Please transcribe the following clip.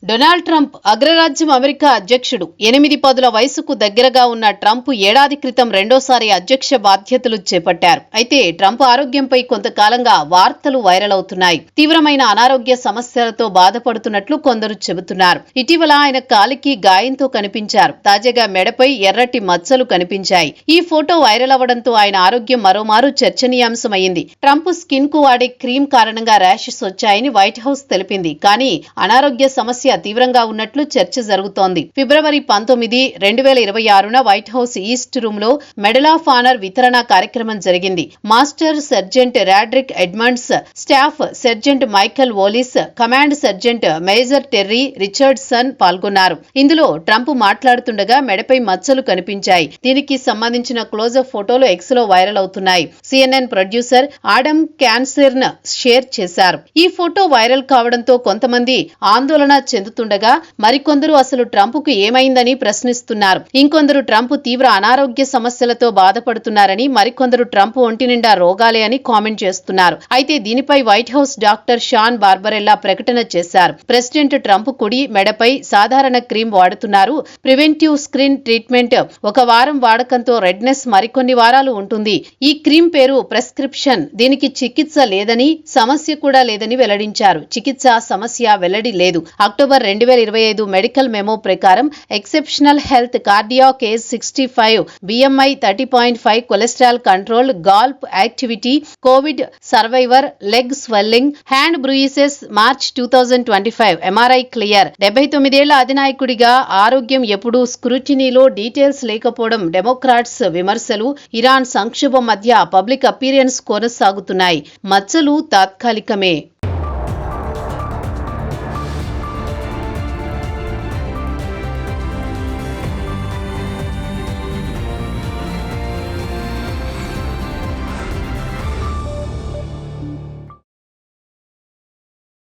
Donald Trump అగ్రరాజ్యం America అధ్యక్షుడు. 8 పదుల వయసుకు దగ్గరగా ఉన్న ట్రంప్ ఏడాది క్రితం రెండోసారి అధ్యక్ష బాధ్యతలు చేపట్టారు. అయితే ట్రంప్ ఆరోగ్యంపై కొంతకాలంగా వార్తలు వైరల్ అవుతున్నాయి. తీవ్రమైన అనారోగ్య సమస్యలతో బాధపడుతున్నట్లు కొందరు చెబుతున్నారు. ఇటీవల ఆయన కాలికి గాయంతో కనిపించారు. తాజాగా మెడపై ఎర్రటి మచ్చలు కనిపించాయి. ఈ ఫోటో వైరల్ అవ్వడంతో ఆయన ఆరోగ్యం మరోమారు చర్చనీయాంశమైంది. ట్రంప్ స్కిన్ కు వాడే క్రీమ్ కారణంగా ర్యాషెస్ వచ్చాయని వైట్ హౌస్ తెలిపింది. కానీ అనారోగ్య సమస్య తీవ్రంగా ఉన్నట్లు చర్చ జరుగుతోంది. ఫిబ్రవరి 19, 2026న వైట్ హౌస్ ఈస్ట్ రూమ్ లో మెడల్ ఆఫ్ ఆనర్ వితరణ కార్యక్రమం జరిగింది. Master Sergeant Roderick Edmonds, Staff Sergeant Michael Ollis, Command Sergeant Major Terry Richardson పాల్గొన్నారు. ఇందులో ట్రంప్ మాట్లాడుతుండగా మెడపై మచ్చలు కనిపించాయి. దీనికి సంబంధించిన క్లోజప్ ఫోటోలు ఎక్స్ లో వైరల్ అవుతున్నాయి. CNN ప్రొడ్యూసర్ ఆడమ్ క్యాన్సెర్న్ షేర్ చేశారు. ఈ ఫోటో వైరల్ కావడంతో కొంతమంది ఆందోళన చెందుతుండగా మరికొందరు అసలు ట్రంప్ కు ఏమైందని ప్రశ్నిస్తున్నారు. ఇంకొందరు ట్రంప్ తీవ్ర అనారోగ్య సమస్యలతో బాధపడుతున్నారని, మరికొందరు ట్రంప్ ఒంటి నిండా రోగాలే అని కామెంట్ చేస్తున్నారు. అయితే దీనిపై వైట్ హౌస్ డాక్టర్ షాన్ బార్బరెల్లా ప్రకటన చేశారు. ప్రెసిడెంట్ ట్రంప్ కుడి మెడపై సాధారణ క్రీమ్ వాడుతున్నారు. ప్రివెంటివ్ స్క్రీన్ ట్రీట్మెంట్ 1 వారం వాడకంతో రెడ్నెస్ మరికొన్ని వారాలు ఉంటుంది. ఈ క్రీమ్ పేరు ప్రెస్క్రిప్షన్. దీనికి చికిత్స లేదని, సమస్య కూడా లేదని వెల్లడించారు. చికిత్స, సమస్య వెల్లడి లేదు. అక్టోబర్ 2025 మెడికల్ మెమో ప్రకారం exceptional health, cardiac age 65, BMI 30.5, cholesterol control, golf activity, Covid survivor, leg swelling, hand bruises, March 2025, MRI clear. 79 ఏళ్ల అధినాయకుడిగా ఆరోగ్యం ఎప్పుడూ స్క్రూటినీలో, డీటెయిల్స్ లేకపోవడం డెమోక్రాట్స్ విమర్శలు. ఇరాన్ సంక్షోభం మధ్య పబ్లిక్ అపీరియన్స్ కొనసాగుతున్నాయి. మచ్చలు తాత్కాలికమే.